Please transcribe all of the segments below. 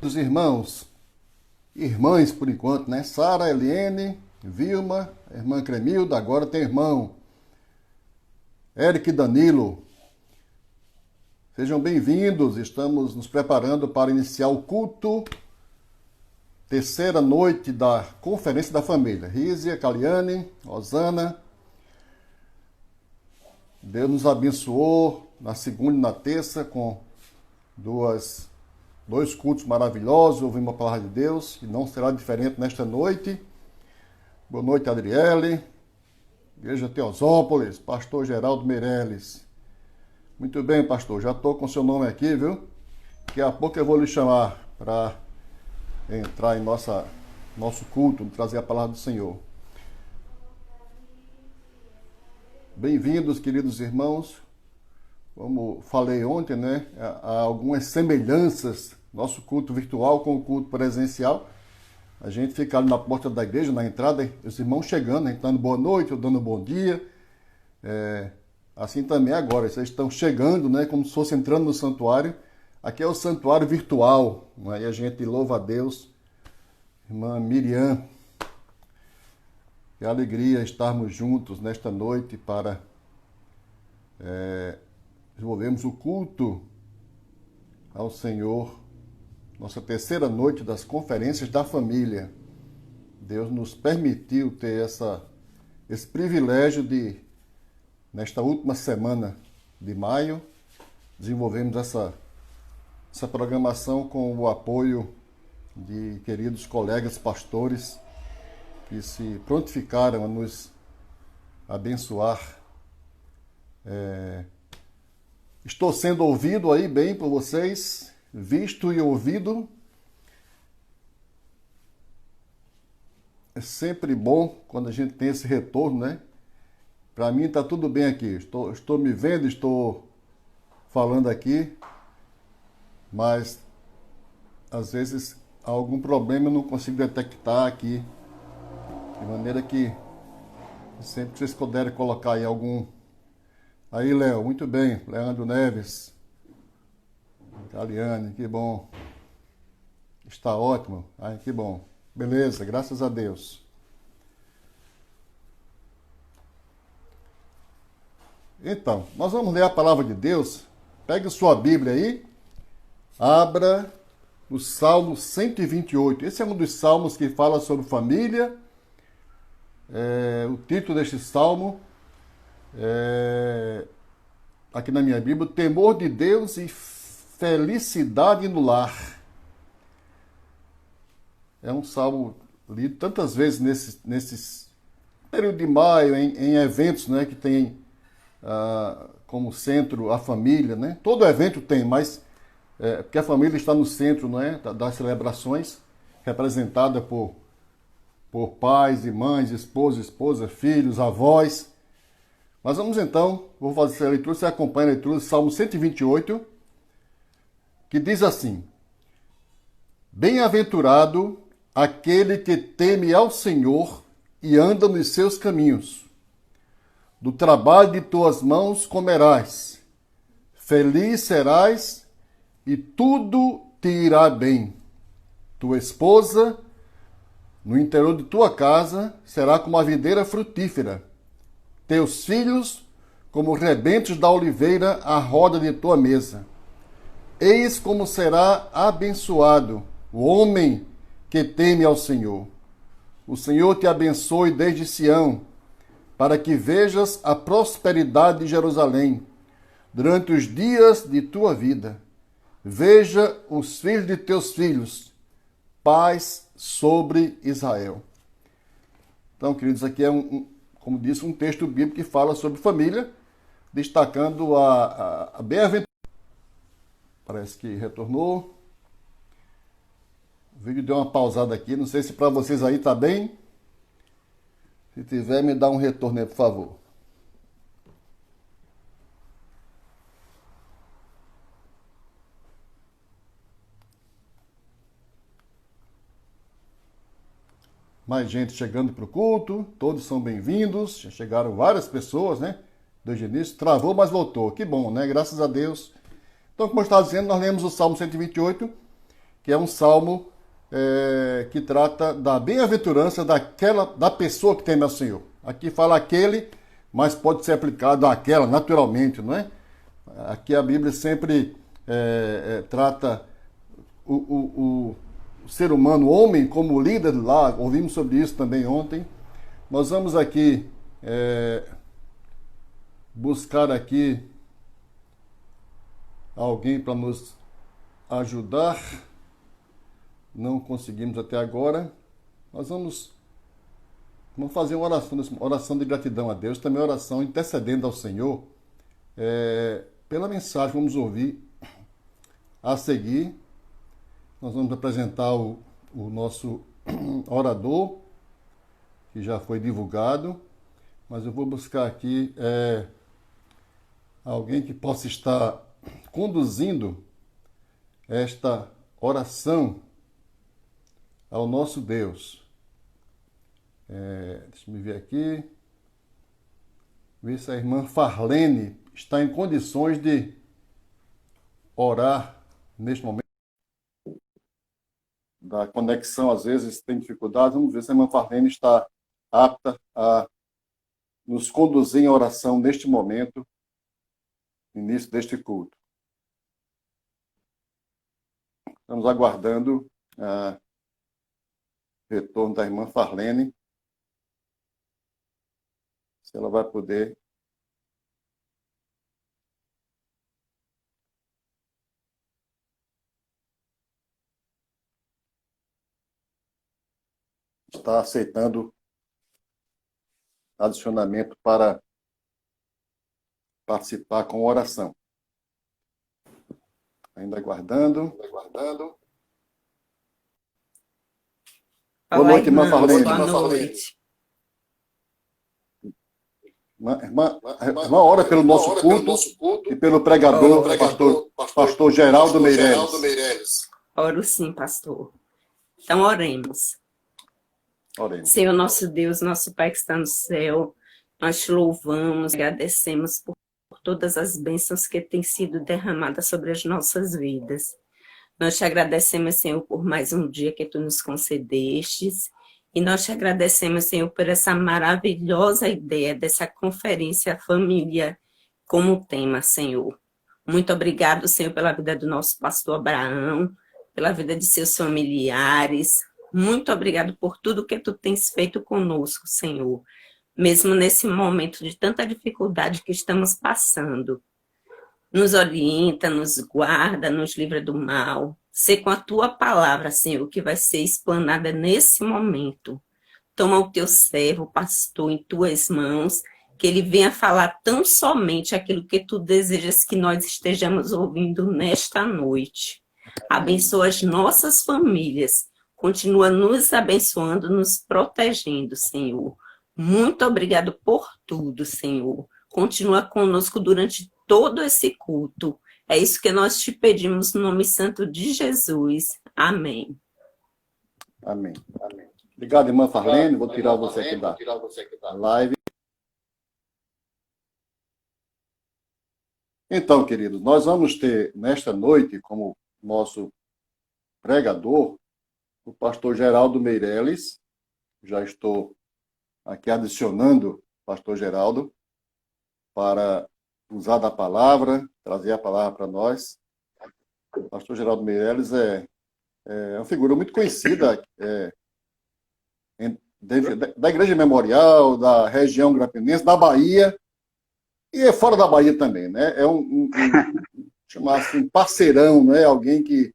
Dos irmãos, irmãs por enquanto, né? Sara, Eliene, Vilma, a irmã Cremilda, agora tem irmão Eric e Danilo. Sejam bem-vindos, estamos nos preparando para iniciar o culto, terceira noite da Conferência da Família. Rízia, Caliane, Rosana, Deus nos abençoou na segunda e na terça com dois cultos maravilhosos, ouvimos a palavra de Deus, e não será diferente nesta noite. Boa noite, Adriele, Igreja Teosópolis, Pastor Geraldo Meirelles. Muito bem, pastor, já estou com seu nome aqui, viu? Daqui a pouco eu vou lhe chamar para entrar em nosso culto, trazer a palavra do Senhor. Bem-vindos, queridos irmãos. Como falei ontem, né? Há algumas semelhanças nosso culto virtual com o culto presencial. A gente fica ali na porta da igreja, na entrada, os irmãos chegando, dando boa noite, ou dando bom dia. Assim também agora, vocês estão chegando, né, como se fosse entrando no santuário. Aqui é o santuário virtual, né, e a gente louva a Deus. Irmã Miriam, que alegria estarmos juntos nesta noite para desenvolvermos o culto ao Senhor. Nossa terceira noite das conferências da família. Deus nos permitiu ter esse privilégio de, nesta última semana de maio, desenvolvermos essa programação com o apoio de queridos colegas pastores que se prontificaram a nos abençoar. Estou sendo ouvido aí bem por vocês, visto e ouvido. É sempre bom quando a gente tem esse retorno, né? Para mim está tudo bem aqui. Estou me vendo, estou falando aqui, mas às vezes há algum problema eu não consigo detectar aqui. De maneira que sempre vocês puderem colocar aí algum... Aí, Léo, muito bem. Leandro Neves. Caliane, que bom. Está ótimo. Ai, que bom. Beleza, graças a Deus. Então, nós vamos ler a palavra de Deus. Pegue sua Bíblia aí. Abra o Salmo 128. Esse é um dos salmos que fala sobre família. O título deste salmo aqui na minha Bíblia, temor de Deus e felicidade no lar. É um salmo lido tantas vezes nesses período de maio, em eventos, né, que tem como centro a família, né? Todo evento tem, mas porque a família está no centro, né, das celebrações, representada por pais e mães, esposa, filhos, avós. Mas vamos então, vou fazer a leitura, você acompanha a leitura do Salmo 128, que diz assim: Bem-aventurado aquele que teme ao Senhor e anda nos seus caminhos. Do trabalho de tuas mãos comerás, feliz serás e tudo te irá bem. Tua esposa, no interior de tua casa, será como a videira frutífera. Teus filhos, como rebentos da oliveira à roda de tua mesa. Eis como será abençoado o homem que teme ao Senhor. O Senhor te abençoe desde Sião, para que vejas a prosperidade de Jerusalém durante os dias de tua vida. Veja os filhos de teus filhos, paz sobre Israel. Então, queridos, aqui é como disse, um texto bíblico que fala sobre família, destacando a bem-aventurança. Parece que retornou. O vídeo deu uma pausada aqui, não sei se para vocês aí tá bem. Se tiver, me dá um retorno aí, por favor. Mais gente chegando para o culto, todos são bem-vindos. Já chegaram várias pessoas, né? Desde o início, travou, mas voltou. Que bom, né? Graças a Deus. Então, como eu estava dizendo, nós lemos o Salmo 128 que é um salmo que trata da bem-aventurança da pessoa que teme ao Senhor. Aqui fala aquele, mas pode ser aplicado àquela, naturalmente, não é? Aqui a Bíblia sempre trata o ser humano, o homem, como líder lá. Ouvimos sobre isso também ontem. Nós vamos aqui buscar aqui alguém para nos ajudar. Não conseguimos até agora. Nós vamos fazer uma oração de gratidão a Deus, também oração intercedendo ao Senhor pela mensagem que vamos ouvir a seguir. Nós vamos apresentar o nosso orador, que já foi divulgado, mas eu vou buscar aqui alguém que possa estar conduzindo esta oração ao nosso Deus. Deixa eu ver aqui. Ver se a irmã Farlene está em condições de orar neste momento. Da conexão, às vezes, tem dificuldade. Vamos ver se a irmã Farlene está apta a nos conduzir em oração neste momento, início deste culto. Estamos aguardando o retorno da irmã Farlene, se ela vai poder estar aceitando adicionamento para participar com oração. Ainda aguardando. Boa noite, irmã Farlene. Boa noite. Irmã, ora pelo nosso culto e pelo pregador, pastor Geraldo Meireles. Oro sim, pastor. Então, oremos. Senhor, nosso Deus, nosso Pai que está no céu, nós te louvamos, agradecemos por todas as bênçãos que têm sido derramadas sobre as nossas vidas. Nós te agradecemos, Senhor, por mais um dia que tu nos concedestes. E nós te agradecemos, Senhor, por essa maravilhosa ideia dessa conferência família como tema, Senhor. Muito obrigado, Senhor, pela vida do nosso pastor Abraão, pela vida de seus familiares. Muito obrigado por tudo que tu tens feito conosco, Senhor. Mesmo nesse momento de tanta dificuldade que estamos passando. Nos orienta, nos guarda, nos livra do mal. Sê com a tua palavra, Senhor, que vai ser explanada nesse momento. Toma o teu servo, pastor, em tuas mãos, que ele venha falar tão somente aquilo que tu desejas que nós estejamos ouvindo nesta noite. Abençoa as nossas famílias. Continua nos abençoando, nos protegendo, Senhor. Muito obrigado por tudo, Senhor. Continua conosco durante todo esse culto. É isso que nós te pedimos no nome santo de Jesus. Amém. Amém. Obrigado, irmã Farlene. Vou tirar você aqui da live. Então, queridos, nós vamos ter nesta noite como nosso pregador o pastor Geraldo Meireles. Já estou aqui adicionando o pastor Geraldo para usar da palavra, trazer a palavra para nós. O pastor Geraldo Meireles é uma figura muito conhecida da Igreja Memorial, da região grapinense, da Bahia, e é fora da Bahia também, né? É chamar assim, parceirão, né? Alguém que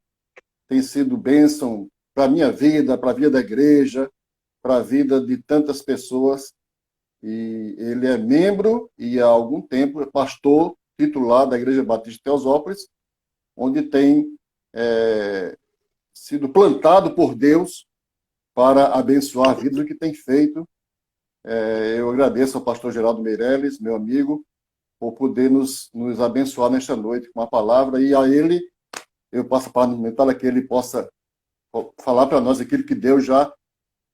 tem sido bênção para a minha vida, para a vida da igreja, para a vida de tantas pessoas. E ele é membro e há algum tempo é pastor titular da Igreja Batista de Teosópolis, onde tem sido plantado por Deus para abençoar a vida do que tem feito. Eu agradeço ao pastor Geraldo Meireles, meu amigo, por poder nos abençoar nesta noite com a palavra, e a ele eu passo a palavra que ele possa falar para nós aquilo que Deus já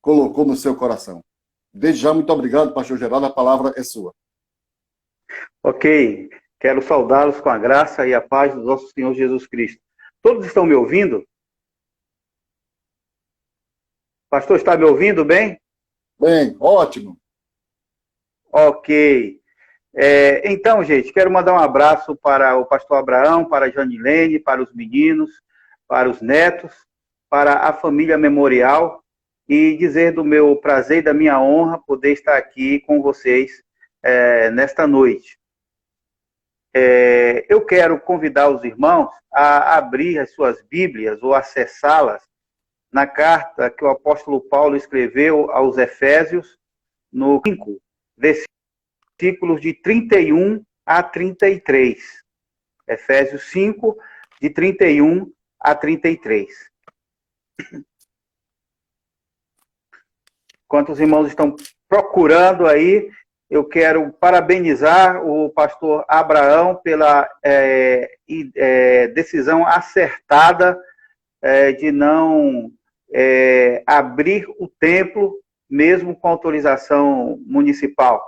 colocou no seu coração. Desde já, muito obrigado, pastor Geraldo, a palavra é sua. Ok, quero saudá-los com a graça e a paz do nosso Senhor Jesus Cristo. Todos estão me ouvindo? Pastor, está me ouvindo bem? Bem, ótimo. Ok. Então, gente, quero mandar um abraço para o pastor Abraão, para a Janilene, para os meninos, para os netos, para a família Memorial e dizer do meu prazer e da minha honra poder estar aqui com vocês nesta noite. Eu quero convidar os irmãos a abrir as suas Bíblias ou acessá-las na carta que o apóstolo Paulo escreveu aos Efésios, no 5, versículos de 31 a 33. Efésios 5, de 31 a 33. Enquanto os irmãos estão procurando aí, eu quero parabenizar o pastor Abraão pela decisão acertada de não abrir o templo, mesmo com autorização municipal.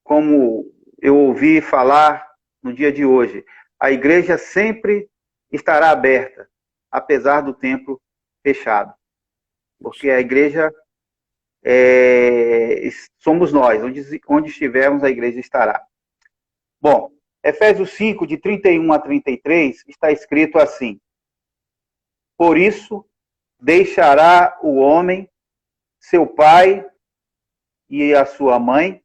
Como eu ouvi falar no dia de hoje, a igreja sempre estará aberta, apesar do templo fechado. Porque a igreja somos nós, onde estivermos, a igreja estará. Bom, Efésios 5, de 31 a 33, está escrito assim: por isso, deixará o homem seu pai e a sua mãe,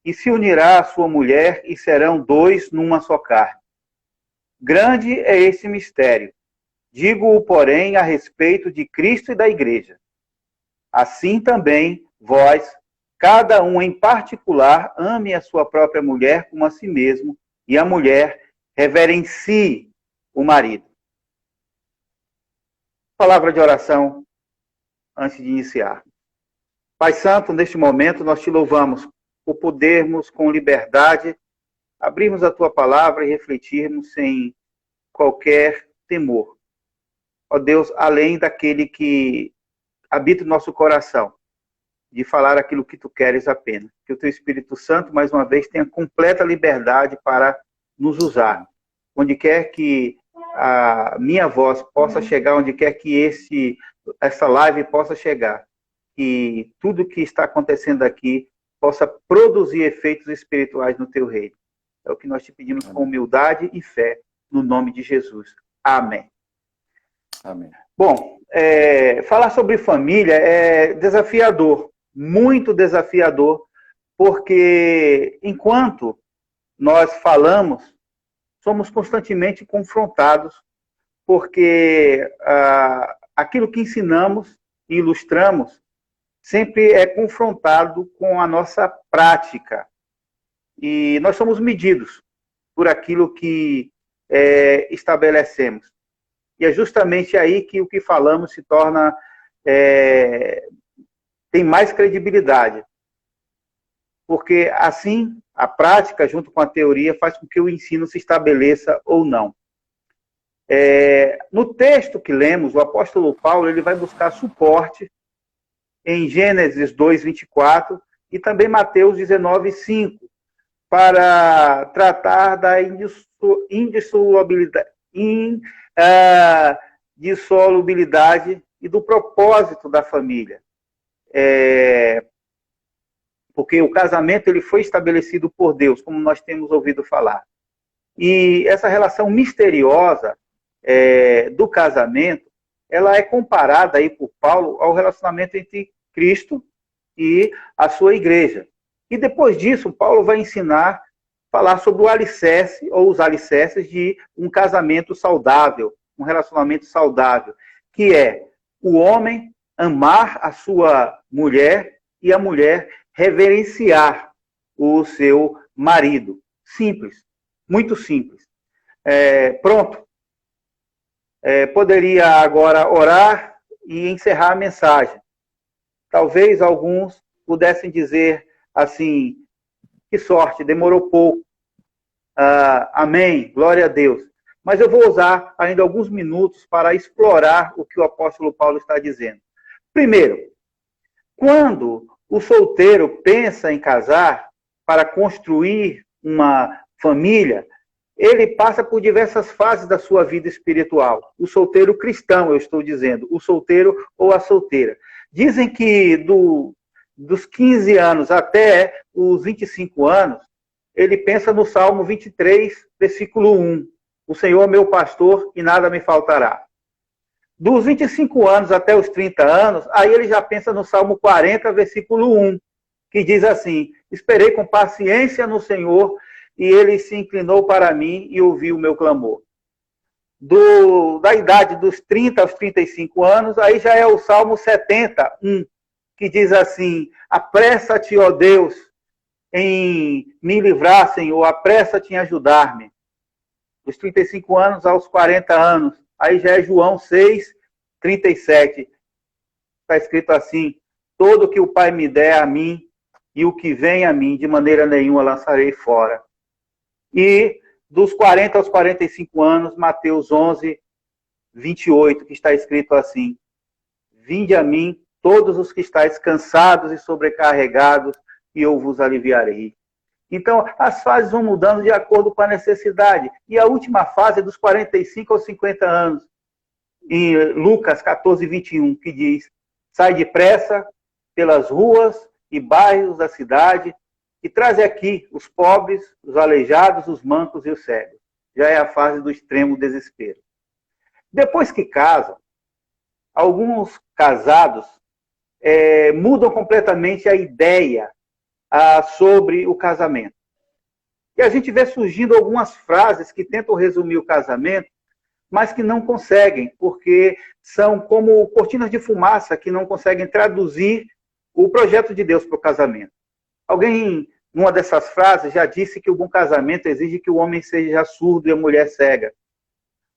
e se unirá à sua mulher, e serão dois numa só carne. Grande é esse mistério. Digo-o, porém, a respeito de Cristo e da igreja. Assim também, vós, cada um em particular, ame a sua própria mulher como a si mesmo, e a mulher reverencie o marido. Palavra de oração antes de iniciar. Pai Santo, neste momento nós te louvamos por podermos com liberdade abrirmos a tua palavra e refletirmos sem qualquer temor. Ó Deus, além daquele que habita o nosso coração, de falar aquilo que tu queres apenas. Que o teu Espírito Santo, mais uma vez, tenha completa liberdade para nos usar. Onde quer que a minha voz possa chegar, onde quer que essa live possa chegar, que tudo que está acontecendo aqui possa produzir efeitos espirituais no teu reino. É o que nós te pedimos com humildade e fé, no nome de Jesus. Amém. Amém. Bom, falar sobre família é desafiador, muito desafiador, porque enquanto nós falamos, somos constantemente confrontados, porque aquilo que ensinamos e ilustramos sempre é confrontado com a nossa prática. E nós somos medidos por aquilo que estabelecemos. E é justamente aí que o que falamos se torna... tem mais credibilidade. Porque assim, a prática, junto com a teoria, faz com que o ensino se estabeleça ou não. No texto que lemos, o apóstolo Paulo ele vai buscar suporte em Gênesis 2, 24 e também Mateus 19, 5, para tratar da indissolubilidade e do propósito da família. Porque o casamento ele foi estabelecido por Deus, como nós temos ouvido falar. E essa relação misteriosa do casamento, ela é comparada aí por Paulo ao relacionamento entre Cristo e a sua igreja. E depois disso, Paulo vai falar sobre o alicerce ou os alicerces de um casamento saudável, um relacionamento saudável, que é o homem amar a sua mulher e a mulher reverenciar o seu marido. Simples, muito simples. Pronto. Poderia agora orar e encerrar a mensagem. Talvez alguns pudessem dizer assim, que sorte, demorou pouco. Amém, glória a Deus. Mas eu vou usar ainda alguns minutos para explorar o que o apóstolo Paulo está dizendo. Primeiro, quando o solteiro pensa em casar para construir uma família, ele passa por diversas fases da sua vida espiritual. O solteiro cristão, eu estou dizendo, o solteiro ou a solteira. Dizem que dos 15 anos até os 25 anos, ele pensa no Salmo 23, versículo 1. O Senhor é meu pastor e nada me faltará. Dos 25 anos até os 30 anos, aí ele já pensa no Salmo 40, versículo 1, que diz assim: esperei com paciência no Senhor e ele se inclinou para mim e ouviu o meu clamor. Da idade dos 30 aos 35 anos, aí já é o Salmo 70, 1, que diz assim: apressa-te, ó Deus, em me livrar, Senhor, apressa-te em ajudar-me. Dos 35 anos aos 40 anos, aí já é João 6, 37. Está escrito assim: todo que o Pai me der a mim, e o que vem a mim, de maneira nenhuma lançarei fora. E dos 40 aos 45 anos, Mateus 11, 28, que está escrito assim: vinde a mim, todos os que estáis cansados e sobrecarregados, e eu vos aliviarei. Então, as fases vão mudando de acordo com a necessidade. E a última fase é dos 45 aos 50 anos, em Lucas 14, 21, que diz: sai depressa pelas ruas e bairros da cidade e traz aqui os pobres, os aleijados, os mancos e os cegos. Já é a fase do extremo desespero. Depois que casam, alguns casados mudam completamente a ideia sobre o casamento. E a gente vê surgindo algumas frases que tentam resumir o casamento, mas que não conseguem, porque são como cortinas de fumaça que não conseguem traduzir o projeto de Deus para o casamento. Alguém, numa dessas frases, já disse que o bom casamento exige que o homem seja surdo e a mulher cega.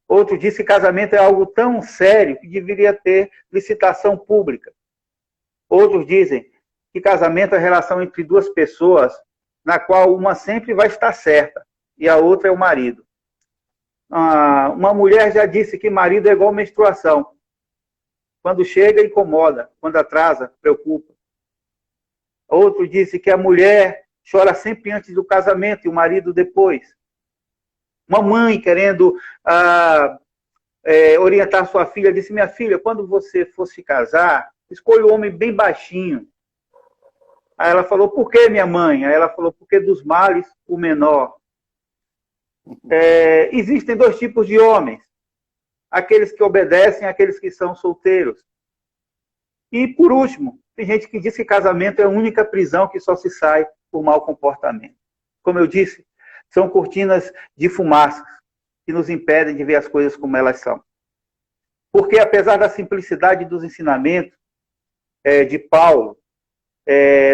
Outro disse que casamento é algo tão sério que deveria ter licitação pública. Outros dizem que casamento é a relação entre duas pessoas, na qual uma sempre vai estar certa e a outra é o marido. Uma mulher já disse que marido é igual menstruação. Quando chega, incomoda. Quando atrasa, preocupa. Outro disse que a mulher chora sempre antes do casamento e o marido depois. Uma mãe querendo orientar sua filha, disse: minha filha, quando você for se casar, escolha um homem bem baixinho. Aí ela falou: por que, minha mãe? Aí ela falou: porque dos males o menor. Existem dois tipos de homens: aqueles que obedecem e aqueles que são solteiros. E, por último, tem gente que diz que casamento é a única prisão que só se sai por mau comportamento. Como eu disse, são cortinas de fumaça que nos impedem de ver as coisas como elas são. Porque, apesar da simplicidade dos ensinamentos de Paulo,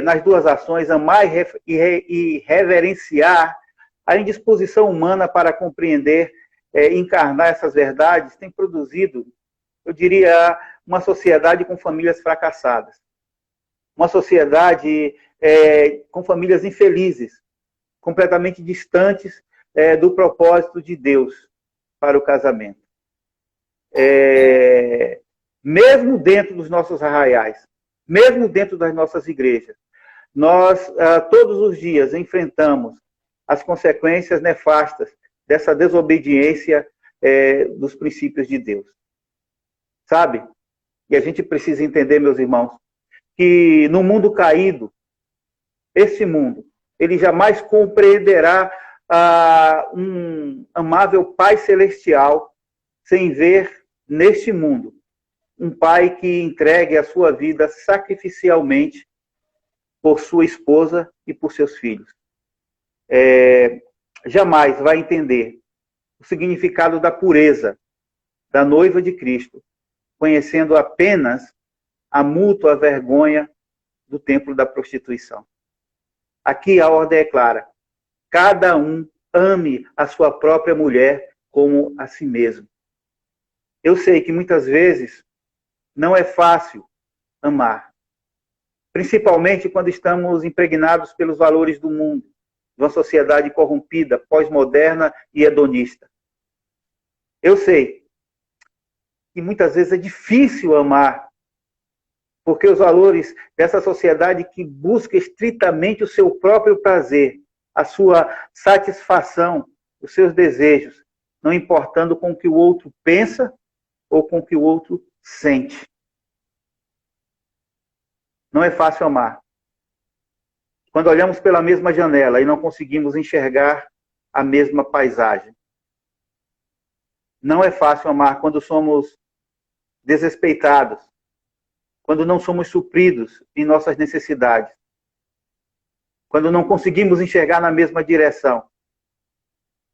nas duas ações, amar e reverenciar, a indisposição humana para compreender e encarnar essas verdades tem produzido, eu diria, uma sociedade com famílias fracassadas. Uma sociedade com famílias infelizes, completamente distantes do propósito de Deus para o casamento. Mesmo dentro dos nossos arraiais, mesmo dentro das nossas igrejas, nós todos os dias enfrentamos as consequências nefastas dessa desobediência dos princípios de Deus. Sabe? E a gente precisa entender, meus irmãos, que no mundo caído, esse mundo, ele jamais compreenderá um amável Pai Celestial sem ver neste mundo um Pai que entregue a sua vida sacrificialmente por sua esposa e por seus filhos. Jamais vai entender o significado da pureza da noiva de Cristo, conhecendo apenas a mútua vergonha do templo da prostituição. Aqui a ordem é clara: cada um ame a sua própria mulher como a si mesmo. Eu sei que muitas vezes não é fácil amar, principalmente quando estamos impregnados pelos valores do mundo, de uma sociedade corrompida, pós-moderna e hedonista. Eu sei que muitas vezes é difícil amar, porque os valores dessa sociedade que busca estritamente o seu próprio prazer, a sua satisfação, os seus desejos, não importando com o que o outro pensa ou com o que o outro sente. Não é fácil amar. Quando olhamos pela mesma janela e não conseguimos enxergar a mesma paisagem. Não é fácil amar quando somos desrespeitados, quando não somos supridos em nossas necessidades, quando não conseguimos enxergar na mesma direção.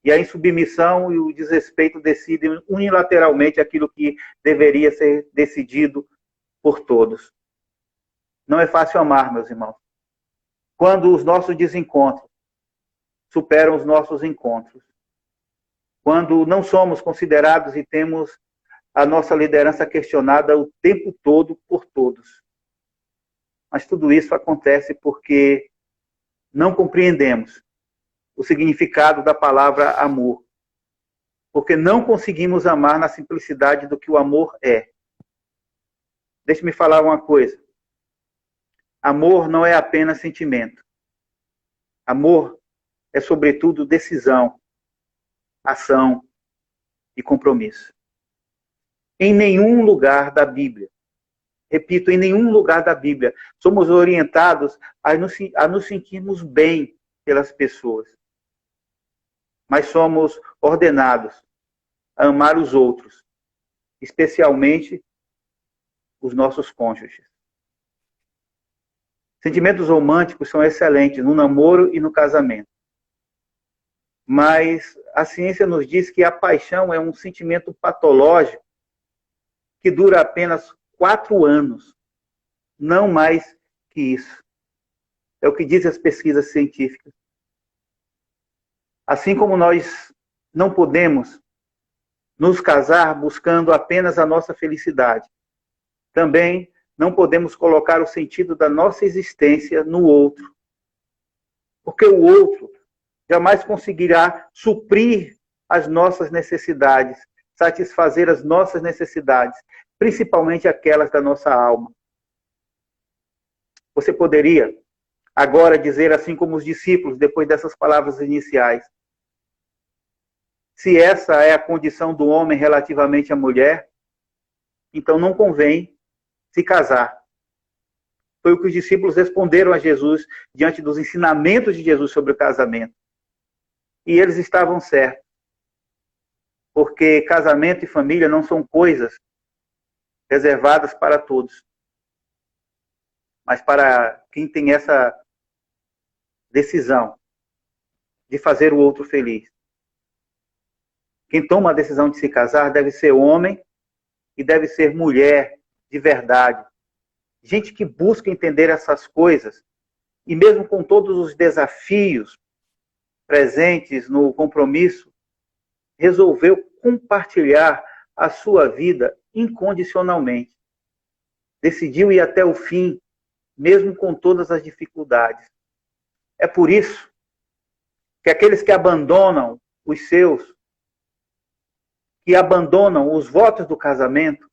E a insubmissão e o desrespeito decidem unilateralmente aquilo que deveria ser decidido por todos. Não é fácil amar, meus irmãos. Quando os nossos desencontros superam os nossos encontros. Quando não somos considerados e temos a nossa liderança questionada o tempo todo por todos. Mas tudo isso acontece porque não compreendemos o significado da palavra amor. Porque não conseguimos amar na simplicidade do que o amor é. Deixe-me falar uma coisa. Amor não é apenas sentimento. Amor é, sobretudo, decisão, ação e compromisso. Em nenhum lugar da Bíblia, repito, em nenhum lugar da Bíblia, somos orientados a nos sentirmos bem pelas pessoas. Mas somos ordenados a amar os outros, especialmente os nossos cônjuges. Sentimentos românticos são excelentes no namoro e no casamento. Mas a ciência nos diz que a paixão é um sentimento patológico que dura apenas 4 anos. Não mais que isso. É o que dizem as pesquisas científicas. Assim como nós não podemos nos casar buscando apenas a nossa felicidade, também não podemos colocar o sentido da nossa existência no outro. Porque o outro jamais conseguirá suprir as nossas necessidades, satisfazer as nossas necessidades, principalmente aquelas da nossa alma. Você poderia agora dizer, assim como os discípulos, depois dessas palavras iniciais, se essa é a condição do homem relativamente à mulher, então não convém se casar. Foi o que os discípulos responderam a Jesus diante dos ensinamentos de Jesus sobre o casamento. E eles estavam certos. Porque casamento e família não são coisas reservadas para todos. Mas para quem tem essa decisão de fazer o outro feliz. Quem toma a decisão de se casar deve ser homem e deve ser mulher de verdade. Gente que busca entender essas coisas e mesmo com todos os desafios presentes no compromisso, resolveu compartilhar a sua vida incondicionalmente. Decidiu ir até o fim, mesmo com todas as dificuldades. É por isso que aqueles que abandonam os seus, que abandonam os votos do casamento,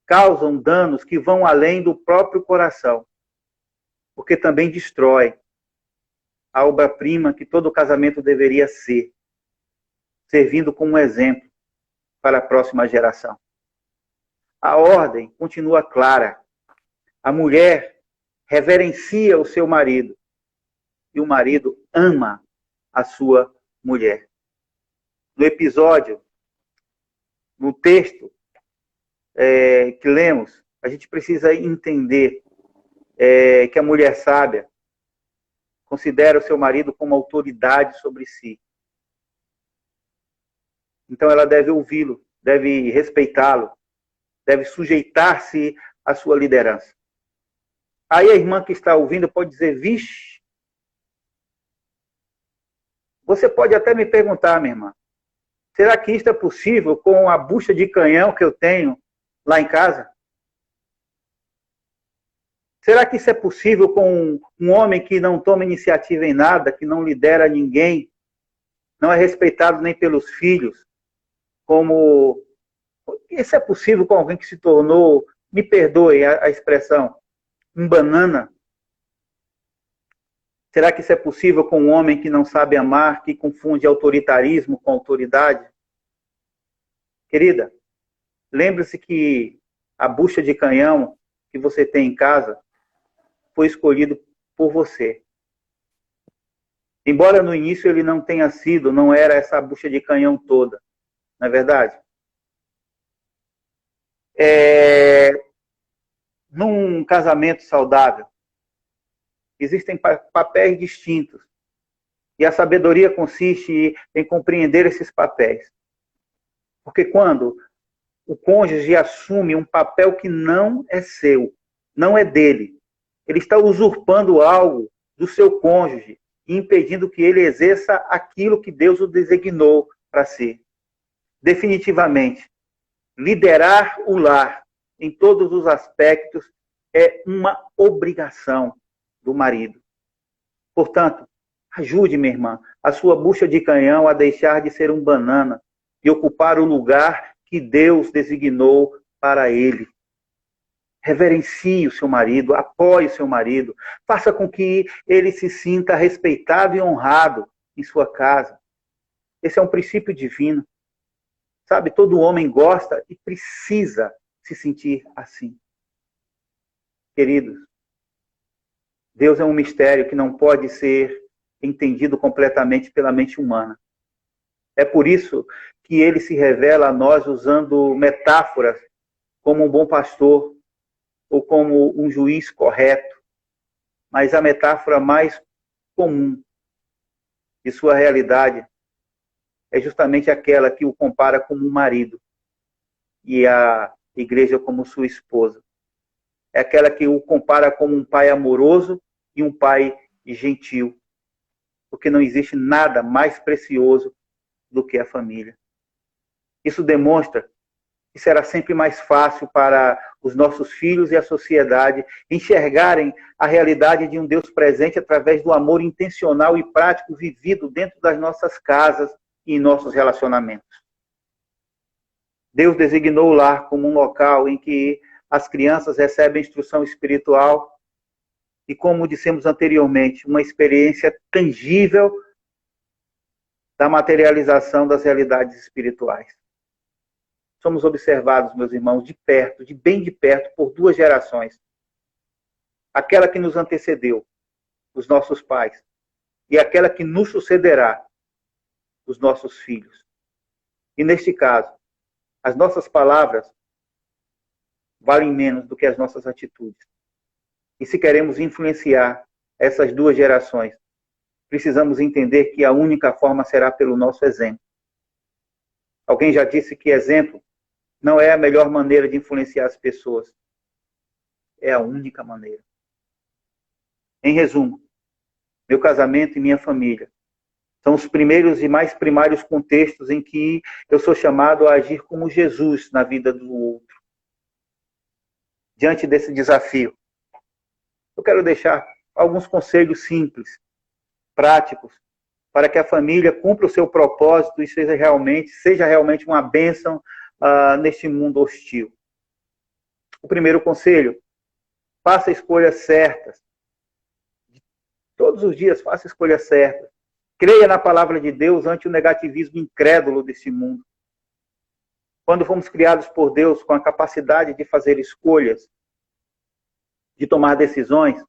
causam danos que vão além do próprio coração, porque também destrói a obra-prima que todo casamento deveria ser, servindo como exemplo para a próxima geração. A ordem continua clara. A mulher reverencia o seu marido e o marido ama a sua mulher. No episódio, no texto que lemos, a gente precisa entender que a mulher sábia considera o seu marido como autoridade sobre si. Então ela deve ouvi-lo, deve respeitá-lo, deve sujeitar-se à sua liderança. Aí a irmã que está ouvindo pode dizer, vixe, você pode até me perguntar, minha irmã, será que isso é possível com a bucha de canhão que eu tenho lá em casa? Será que isso é possível com um homem que não toma iniciativa em nada, que não lidera ninguém, não é respeitado nem pelos filhos? Como isso é possível com alguém que se tornou, me perdoe a expressão, um banana? Será que isso é possível com um homem que não sabe amar, que confunde autoritarismo com autoridade? Querida, lembre-se que a bucha de canhão que você tem em casa foi escolhido por você. Embora no início ele não tenha sido, não era essa bucha de canhão toda, não é verdade? Num casamento saudável, existem papéis distintos. E a sabedoria consiste em compreender esses papéis. Porque quando o cônjuge assume um papel que não é seu, não é dele, ele está usurpando algo do seu cônjuge e impedindo que ele exerça aquilo que Deus o designou para si. Definitivamente, liderar o lar em todos os aspectos é uma obrigação do marido. Portanto, ajude, minha irmã, a sua bucha de canhão a deixar de ser um banana e ocupar o lugar que Deus designou para ele. Reverencie o seu marido, apoie o seu marido, faça com que ele se sinta respeitado e honrado em sua casa. Esse é um princípio divino. Sabe, todo homem gosta e precisa se sentir assim. Queridos, Deus é um mistério que não pode ser entendido completamente pela mente humana. É por isso que ele se revela a nós usando metáforas como um bom pastor ou como um juiz correto. Mas a metáfora mais comum de sua realidade é justamente aquela que o compara como um marido e a igreja como sua esposa. É aquela que o compara como um pai amoroso e um pai gentil. Porque não existe nada mais precioso do que a família. Isso demonstra que será sempre mais fácil para os nossos filhos e a sociedade enxergarem a realidade de um Deus presente através do amor intencional e prático vivido dentro das nossas casas e em nossos relacionamentos. Deus designou o lar como um local em que as crianças recebem instrução espiritual e, como dissemos anteriormente, uma experiência tangível da materialização das realidades espirituais. Somos observados, meus irmãos, de perto, de bem de perto, por duas gerações. Aquela que nos antecedeu, os nossos pais, e aquela que nos sucederá, os nossos filhos. E neste caso, as nossas palavras valem menos do que as nossas atitudes. E se queremos influenciar essas duas gerações, precisamos entender que a única forma será pelo nosso exemplo. Alguém já disse que exemplo não é a melhor maneira de influenciar as pessoas. É a única maneira. Em resumo, meu casamento e minha família são os primeiros e mais primários contextos em que eu sou chamado a agir como Jesus na vida do outro. Diante desse desafio, eu quero deixar alguns conselhos simples, práticos, para que a família cumpra o seu propósito e seja realmente uma bênção neste mundo hostil. O primeiro conselho: faça escolhas certas. Todos os dias faça escolhas certas. Creia na palavra de Deus ante o negativismo incrédulo desse mundo. Quando fomos criados por Deus com a capacidade de fazer escolhas, de tomar decisões,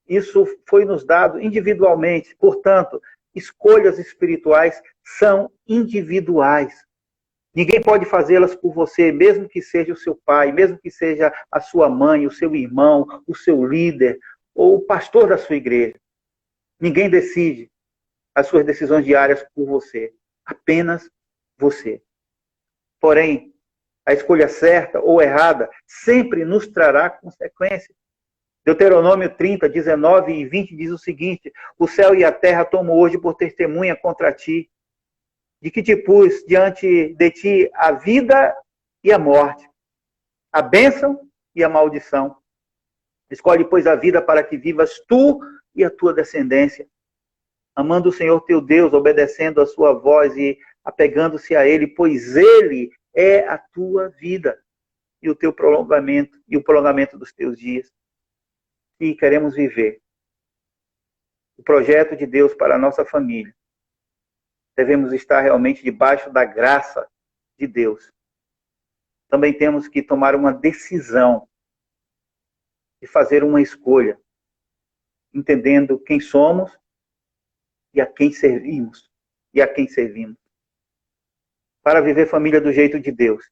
isso foi nos dado individualmente. Portanto, escolhas espirituais são individuais. Ninguém pode fazê-las por você, mesmo que seja o seu pai, mesmo que seja a sua mãe, o seu irmão, o seu líder, ou o pastor da sua igreja. Ninguém decide as suas decisões diárias por você. Apenas você. Porém, a escolha certa ou errada sempre nos trará consequências. Deuteronômio 30, 19 e 20 diz o seguinte: o céu e a terra tomo hoje por testemunha contra ti, de que te pus diante de ti a vida e a morte, a bênção e a maldição. Escolhe, pois, a vida para que vivas tu e a tua descendência, amando o Senhor teu Deus, obedecendo a sua voz e apegando-se a Ele, pois Ele é a tua vida e o teu prolongamento e o prolongamento dos teus dias. que queremos viver o projeto de Deus para a nossa família, devemos estar realmente debaixo da graça de Deus. Também temos que tomar uma decisão de fazer uma escolha, entendendo quem somos e a quem servimos. Para viver família do jeito de Deus,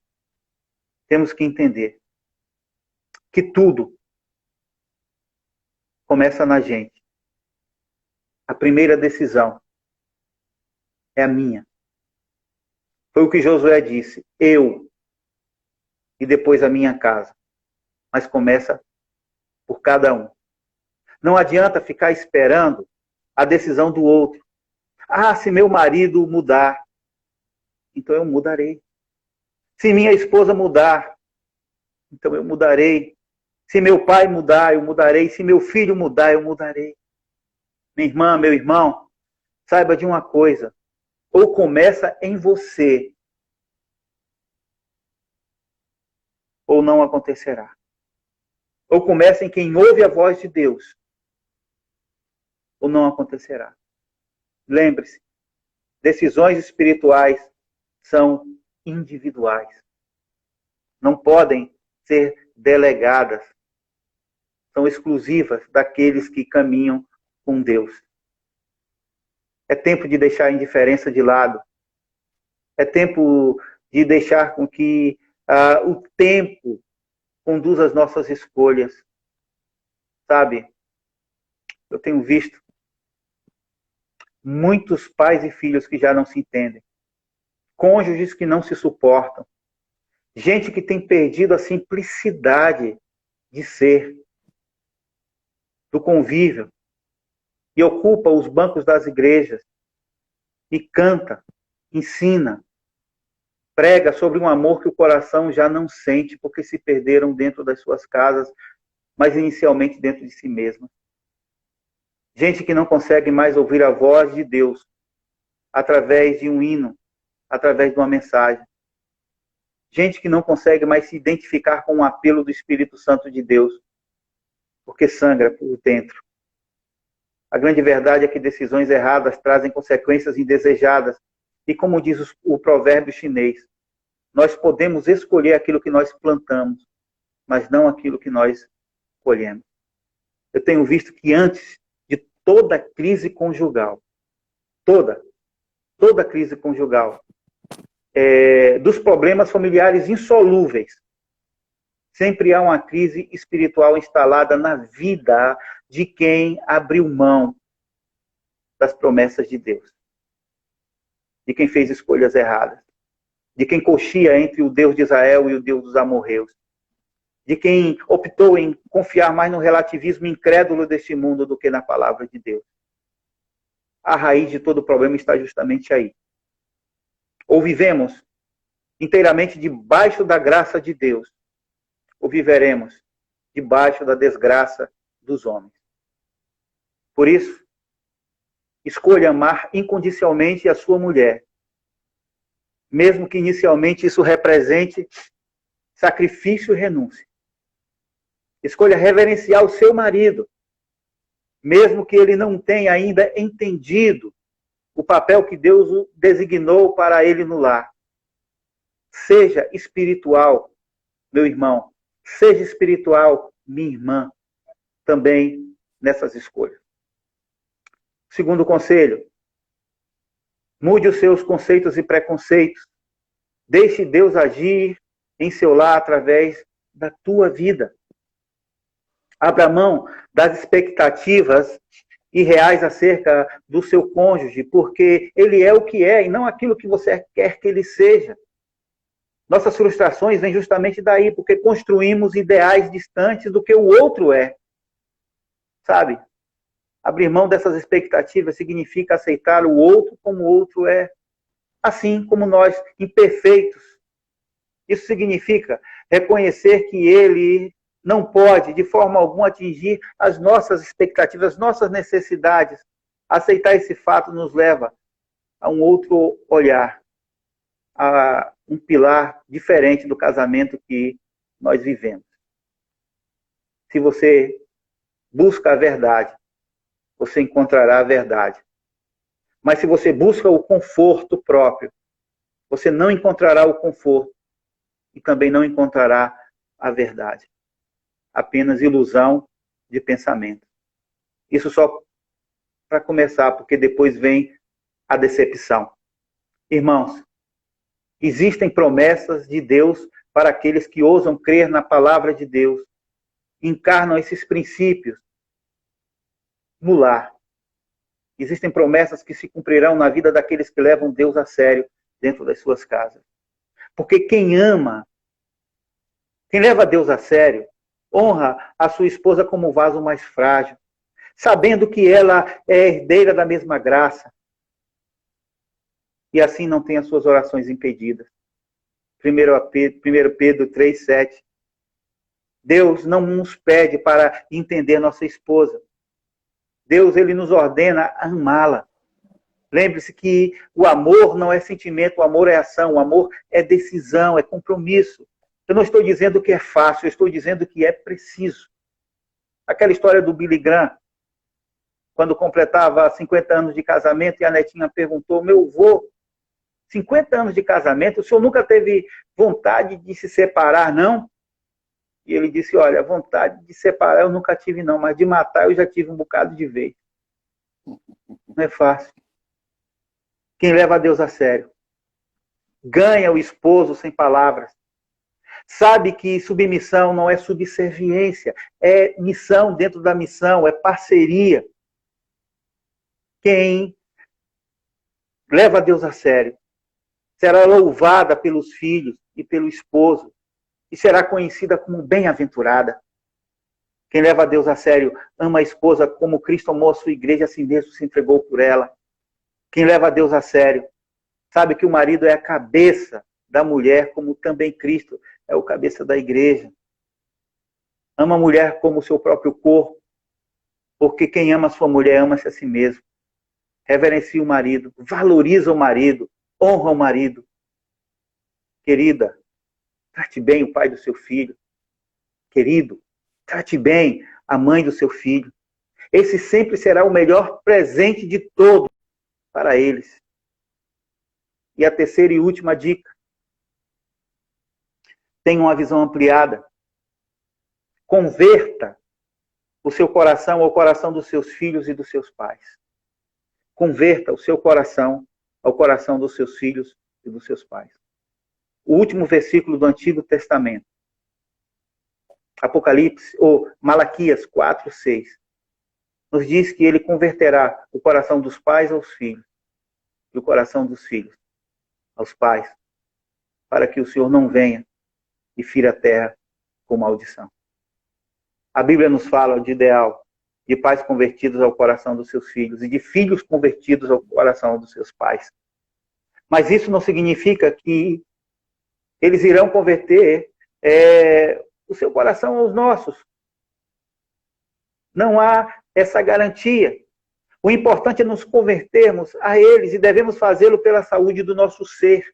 temos que entender que tudo começa na gente. A primeira decisão é a minha. Foi o que Josué disse, eu e depois a minha casa. Mas começa por cada um. Não adianta ficar esperando a decisão do outro. Ah, se meu marido mudar, então eu mudarei. Se minha esposa mudar, então eu mudarei. Se meu pai mudar, eu mudarei. Se meu filho mudar, eu mudarei. Minha irmã, meu irmão, saiba de uma coisa. Ou começa em você, ou não acontecerá. Ou começa em quem ouve a voz de Deus, ou não acontecerá. Lembre-se, decisões espirituais são individuais. Não podem ser delegadas. São exclusivas daqueles que caminham com Deus. É tempo de deixar a indiferença de lado. É tempo de deixar com que o tempo conduza as nossas escolhas. Sabe, eu tenho visto muitos pais e filhos que já não se entendem. Cônjuges que não se suportam. Gente que tem perdido a simplicidade de ser, do convívio, e ocupa os bancos das igrejas, e canta, ensina, prega sobre um amor que o coração já não sente, porque se perderam dentro das suas casas, mas inicialmente dentro de si mesma. Gente que não consegue mais ouvir a voz de Deus através de um hino, através de uma mensagem. Gente que não consegue mais se identificar com o apelo do Espírito Santo de Deus, porque sangra por dentro. A grande verdade é que decisões erradas trazem consequências indesejadas. E como diz o provérbio chinês, nós podemos escolher aquilo que nós plantamos, mas não aquilo que nós colhemos. Eu tenho visto que antes de toda crise conjugal, toda crise conjugal, dos problemas familiares insolúveis, sempre há uma crise espiritual instalada na vida de quem abriu mão das promessas de Deus, de quem fez escolhas erradas, de quem coxia entre o Deus de Israel e o Deus dos amorreus, de quem optou em confiar mais no relativismo incrédulo deste mundo do que na palavra de Deus. A raiz de todo o problema está justamente aí. Ou vivemos inteiramente debaixo da graça de Deus, ou viveremos debaixo da desgraça dos homens. Por isso, escolha amar incondicionalmente a sua mulher, mesmo que inicialmente isso represente sacrifício e renúncia. Escolha reverenciar o seu marido, mesmo que ele não tenha ainda entendido o papel que Deus o designou para ele no lar. Seja espiritual, meu irmão. Seja espiritual, minha irmã, também nessas escolhas. Segundo conselho, mude os seus conceitos e preconceitos. Deixe Deus agir em seu lar através da tua vida. Abra mão das expectativas irreais acerca do seu cônjuge, porque ele é o que é e não aquilo que você quer que ele seja. Nossas frustrações vêm justamente daí, porque construímos ideais distantes do que o outro é. Sabe? Abrir mão dessas expectativas significa aceitar o outro como o outro é. Assim como nós, imperfeitos. Isso significa reconhecer que ele não pode, de forma alguma, atingir as nossas expectativas, as nossas necessidades. Aceitar esse fato nos leva a um outro olhar, a um pilar diferente do casamento que nós vivemos. Se você busca a verdade, você encontrará a verdade. Mas se você busca o conforto próprio, você não encontrará o conforto e também não encontrará a verdade. Apenas ilusão de pensamento. Isso só para começar, porque depois vem a decepção. Irmãos, existem promessas de Deus para aqueles que ousam crer na palavra de Deus, encarnam esses princípios no lar. Existem promessas que se cumprirão na vida daqueles que levam Deus a sério dentro das suas casas. Porque quem ama, quem leva Deus a sério, honra a sua esposa como o vaso mais frágil, sabendo que ela é herdeira da mesma graça, e assim não tem as suas orações impedidas. 1 Pedro 3,7. Deus não nos pede para entender nossa esposa. Deus, ele nos ordena amá-la. Lembre-se que o amor não é sentimento, o amor é ação, o amor é decisão, é compromisso. Eu não estou dizendo que é fácil, eu estou dizendo que é preciso. Aquela história do Billy Graham, quando completava 50 anos de casamento e a netinha perguntou, meu avô, 50 anos de casamento, o senhor nunca teve vontade de se separar, não? E ele disse, olha, vontade de separar eu nunca tive, não, mas de matar eu já tive um bocado de vez. Não é fácil. Quem leva a Deus a sério ganha o esposo sem palavras. Sabe que submissão não é subserviência, é missão dentro da missão, é parceria. Quem leva a Deus a sério será louvada pelos filhos e pelo esposo e será conhecida como bem-aventurada. Quem leva a Deus a sério ama a esposa como Cristo amou a sua igreja, assim mesmo se entregou por ela. Quem leva a Deus a sério sabe que o marido é a cabeça da mulher, como também Cristo é o cabeça da igreja. Ama a mulher como o seu próprio corpo, porque quem ama a sua mulher ama-se a si mesmo. Reverencia o marido, valoriza o marido, honra o marido. Querida, trate bem o pai do seu filho. Querido, trate bem a mãe do seu filho. Esse sempre será o melhor presente de todos para eles. E a terceira e última dica. Tenha uma visão ampliada. Converta o seu coração ao coração dos seus filhos e dos seus pais. Converta o seu coração ao coração dos seus filhos e dos seus pais. O último versículo do Antigo Testamento. Apocalipse, ou Malaquias 4:6. Nos diz que ele converterá o coração dos pais aos filhos e o coração dos filhos aos pais, para que o Senhor não venha e fira a terra com maldição. A Bíblia nos fala de ideal de pais convertidos ao coração dos seus filhos e de filhos convertidos ao coração dos seus pais. Mas isso não significa que eles irão converter o seu coração aos nossos. Não há essa garantia. O importante é nos convertermos a eles e devemos fazê-lo pela saúde do nosso ser,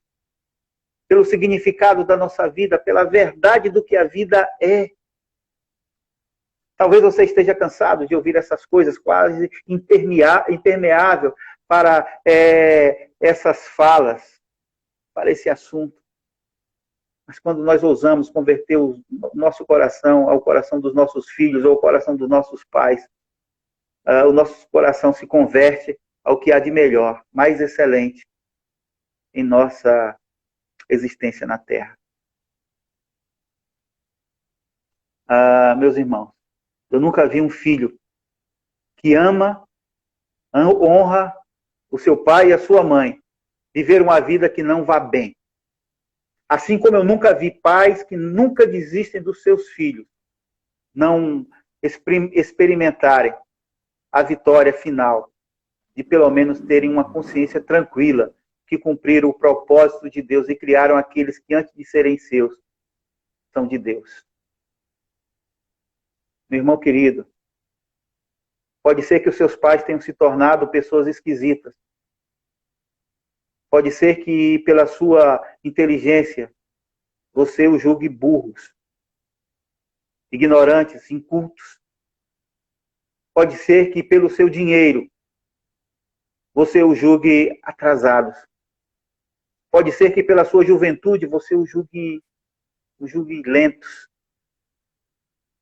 pelo significado da nossa vida, pela verdade do que a vida é. Talvez você esteja cansado de ouvir essas coisas, quase impermeável para essas falas, para esse assunto. Mas quando nós ousamos converter o nosso coração ao coração dos nossos filhos ou ao coração dos nossos pais, o nosso coração se converte ao que há de melhor, mais excelente em nossa existência na Terra. Meus irmãos, eu nunca vi um filho que ama, honra o seu pai e a sua mãe, viver uma vida que não vá bem. Assim como eu nunca vi pais que nunca desistem dos seus filhos, não experimentarem a vitória final, de pelo menos terem uma consciência tranquila, que cumpriram o propósito de Deus e criaram aqueles que antes de serem seus, são de Deus. Meu irmão querido, pode ser que os seus pais tenham se tornado pessoas esquisitas. Pode ser que, pela sua inteligência, você os julgue burros, ignorantes, incultos. Pode ser que pelo seu dinheiro você o julgue atrasado. Pode ser que pela sua juventude você o julgue lentos.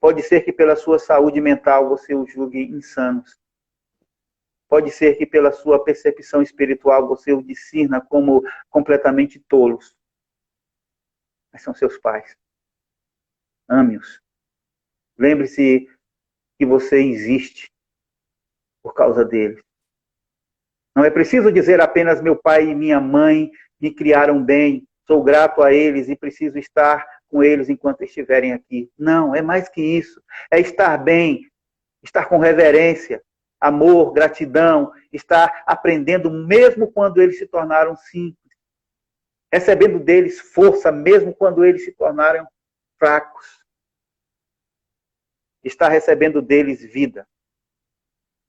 Pode ser que pela sua saúde mental você o julgue insanos. Pode ser que pela sua percepção espiritual você o discirna como completamente tolos. Mas são seus pais. Ame-os. Lembre-se que você existe por causa deles. Não é preciso dizer apenas meu pai e minha mãe me criaram bem, sou grato a eles e preciso estar com eles enquanto estiverem aqui. Não, é mais que isso. É estar bem, estar com reverência, amor, gratidão, estar aprendendo mesmo quando eles se tornaram simples, recebendo deles força mesmo quando eles se tornaram fracos, estar recebendo deles vida,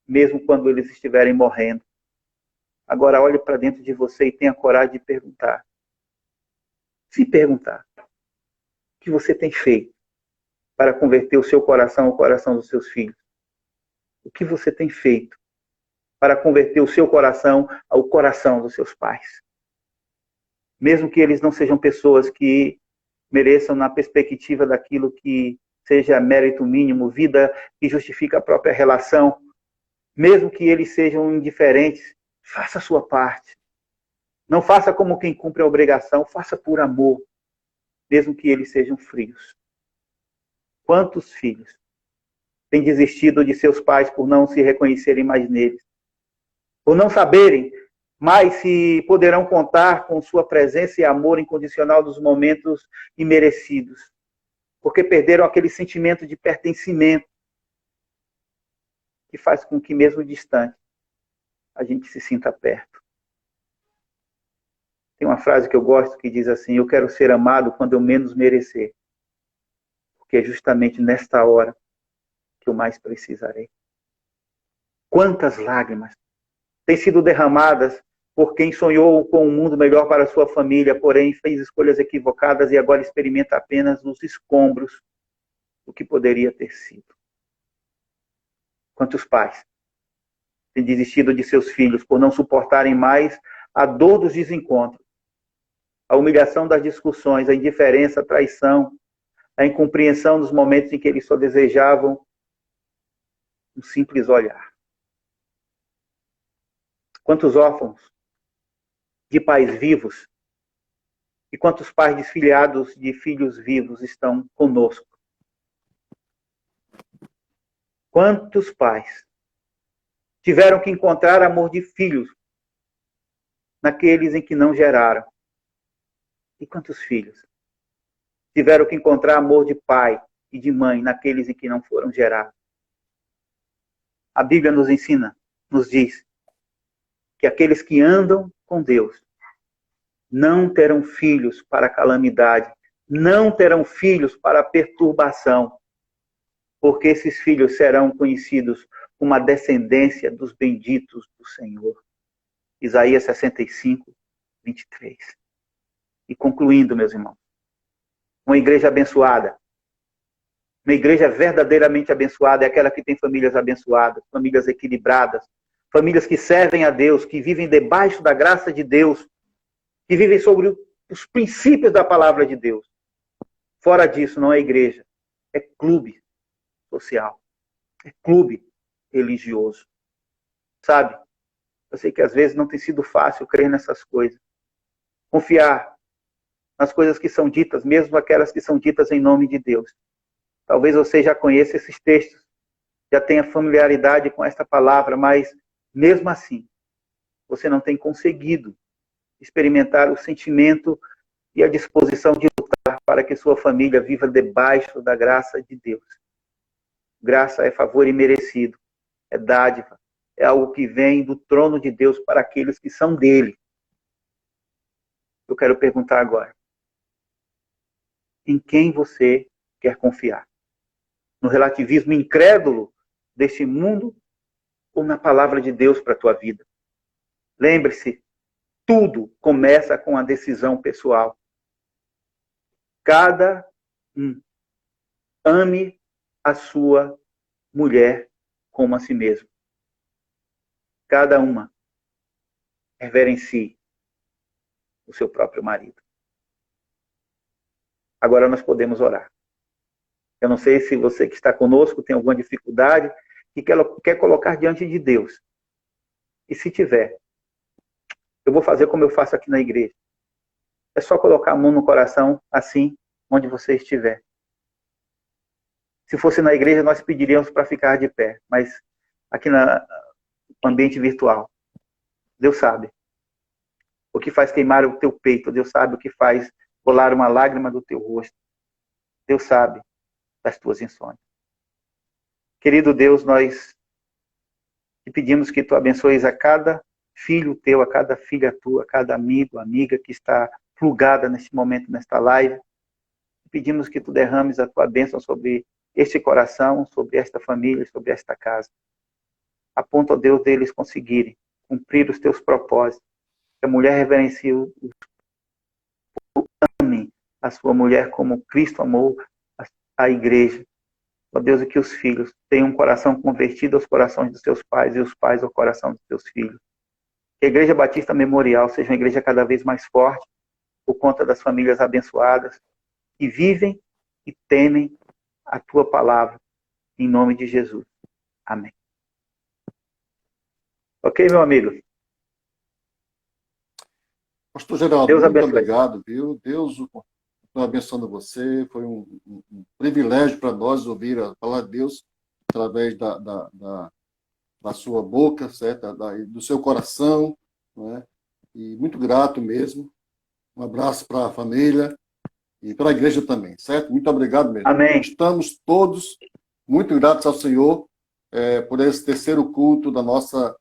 mesmo quando eles estiverem morrendo. Agora olhe para dentro de você e tenha coragem de perguntar. Se perguntar, o que você tem feito para converter o seu coração ao coração dos seus filhos? O que você tem feito para converter o seu coração ao coração dos seus pais? Mesmo que eles não sejam pessoas que mereçam, na perspectiva daquilo que seja mérito mínimo, vida que justifica a própria relação, mesmo que eles sejam indiferentes, faça a sua parte. Não faça como quem cumpre a obrigação, faça por amor, mesmo que eles sejam frios. Quantos filhos têm desistido de seus pais por não se reconhecerem mais neles? Por não saberem mais se poderão contar com sua presença e amor incondicional nos momentos imerecidos? Porque perderam aquele sentimento de pertencimento que faz com que, mesmo distante, a gente se sinta perto. Tem uma frase que eu gosto que diz assim: eu quero ser amado quando eu menos merecer, porque é justamente nesta hora que eu mais precisarei. Quantas lágrimas têm sido derramadas por quem sonhou com um mundo melhor para a sua família, porém fez escolhas equivocadas e agora experimenta apenas os escombros do que poderia ter sido. Quantos pais têm desistido de seus filhos por não suportarem mais a dor dos desencontros, a humilhação das discussões, a indiferença, a traição, a incompreensão nos momentos em que eles só desejavam um simples olhar. Quantos órfãos de pais vivos e quantos pais desfiliados de filhos vivos estão conosco? Quantos pais tiveram que encontrar amor de filhos naqueles em que não geraram? E quantos filhos tiveram que encontrar amor de pai e de mãe naqueles em que não foram gerados? A Bíblia nos ensina, nos diz, que aqueles que andam com Deus não terão filhos para calamidade, não terão filhos para perturbação, porque esses filhos serão conhecidos como a descendência dos benditos do Senhor. Isaías 65, 23. E concluindo, meus irmãos, uma igreja abençoada, uma igreja verdadeiramente abençoada é aquela que tem famílias abençoadas, famílias equilibradas, famílias que servem a Deus, que vivem debaixo da graça de Deus, que vivem sobre os princípios da palavra de Deus. Fora disso, não é igreja, é clube social, é clube religioso. Sabe, eu sei que às vezes não tem sido fácil crer nessas coisas. Confiar nas coisas que são ditas, mesmo aquelas que são ditas em nome de Deus. Talvez você já conheça esses textos, já tenha familiaridade com esta palavra, mas mesmo assim, você não tem conseguido experimentar o sentimento e a disposição de lutar para que sua família viva debaixo da graça de Deus. Graça é favor imerecido, é dádiva, é algo que vem do trono de Deus para aqueles que são dele. Eu quero perguntar agora: em quem você quer confiar? No relativismo incrédulo deste mundo ou na palavra de Deus para a tua vida? Lembre-se, tudo começa com a decisão pessoal. Cada um ame a sua mulher como a si mesmo. Cada uma reverencie o seu próprio marido. Agora nós podemos orar. Eu não sei se você que está conosco tem alguma dificuldade que quer colocar diante de Deus. E se tiver, eu vou fazer como eu faço aqui na igreja. É só colocar a mão no coração, assim, onde você estiver. Se fosse na igreja, nós pediríamos para ficar de pé. Mas aqui no ambiente virtual, Deus sabe o que faz queimar o teu peito. Deus sabe o que faz rolar uma lágrima do teu rosto. Deus sabe das tuas insônias. Querido Deus, nós te pedimos que tu abençoes a cada filho teu, a cada filha tua, a cada amigo, amiga que está plugada neste momento, nesta live. Pedimos que tu derrames a tua bênção sobre este coração, sobre esta família, sobre esta casa. A ponto, ó Deus, deles conseguirem cumprir os teus propósitos. Que a mulher reverencie ame a sua mulher como Cristo amou a igreja. Ó Deus, e que os filhos tenham um coração convertido aos corações dos seus pais e os pais ao coração dos seus filhos. Que a Igreja Batista Memorial seja uma igreja cada vez mais forte por conta das famílias abençoadas que vivem e temem a tua palavra. Em nome de Jesus. Amém. Ok, meu amigo? Pastor Geraldo, Deus muito abençoe. obrigado, viu? Deus abençoando você. Foi um privilégio para nós ouvir a palavra de Deus através da sua boca, certo? Do seu coração, não é? E muito grato mesmo. Um abraço para a família e para a igreja também, certo? Muito obrigado mesmo. Amém. Estamos todos muito gratos ao Senhor por esse terceiro culto da nossa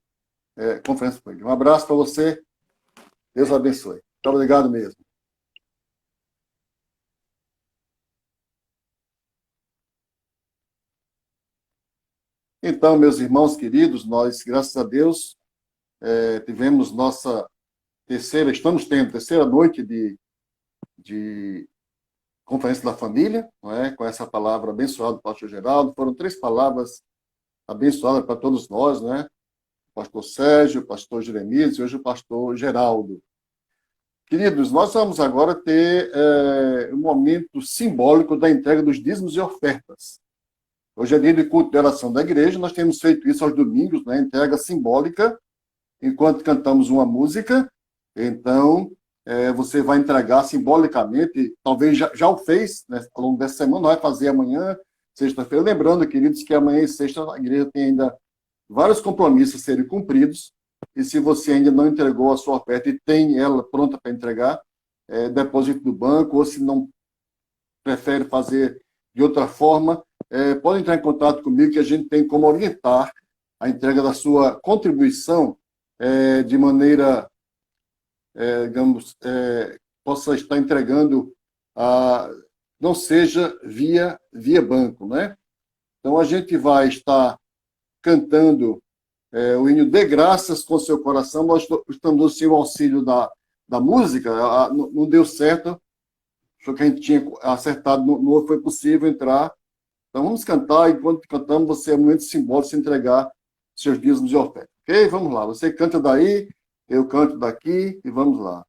conferência. Um abraço para você. Deus abençoe. Muito obrigado mesmo. Então, meus irmãos queridos, nós, graças a Deus, tivemos estamos tendo terceira noite de Conferência da Família, não é? Com essa palavra abençoada do pastor Geraldo. Foram 3 palavras abençoadas para todos nós, né? O pastor Sérgio, o pastor Jeremias e hoje o pastor Geraldo. Queridos, nós vamos agora ter um momento simbólico da entrega dos dízimos e ofertas. Hoje é dia de culto de oração da igreja, nós temos feito isso aos domingos, né? Entrega simbólica, enquanto cantamos uma música. Então, você vai entregar simbolicamente, talvez já o fez, né, ao longo dessa semana, vai fazer amanhã, sexta-feira. Lembrando, queridos, que amanhã e sexta a igreja tem ainda vários compromissos a serem cumpridos, e se você ainda não entregou a sua oferta e tem ela pronta para entregar, deposite no banco, ou se não prefere fazer de outra forma, pode entrar em contato comigo que a gente tem como orientar a entrega da sua contribuição de maneira, digamos, possa estar entregando, não seja via banco, né? Então, a gente vai estar cantando o hino De Graças com Seu Coração. Nós estamos sem o auxílio da música, não deu certo, só que a gente tinha acertado, não foi possível entrar. Então, vamos cantar, e enquanto cantamos, você é um momento simbólico de se entregar seus dízimos de oferta. Ok? Vamos lá. Você canta daí, eu canto daqui, e vamos lá.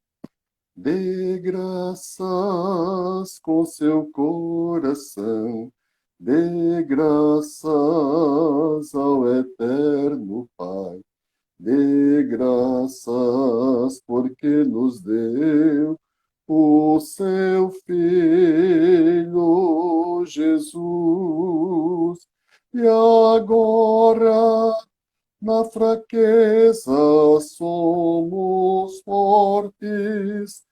Dê graças com seu coração, dê graças ao eterno Pai, dê graças porque nos deu o seu Filho Jesus. E agora, na fraqueza somos fortes,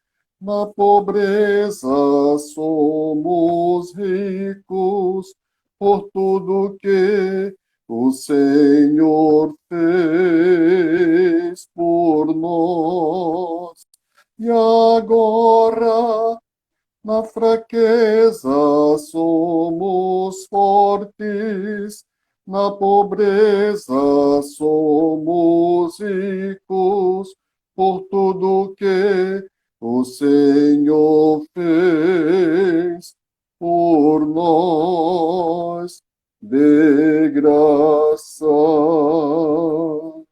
na pobreza somos ricos, por tudo que o Senhor fez por nós. E agora, na fraqueza somos fortes, na pobreza somos ricos, por tudo que o Senhor fez por nós. Dê graças só.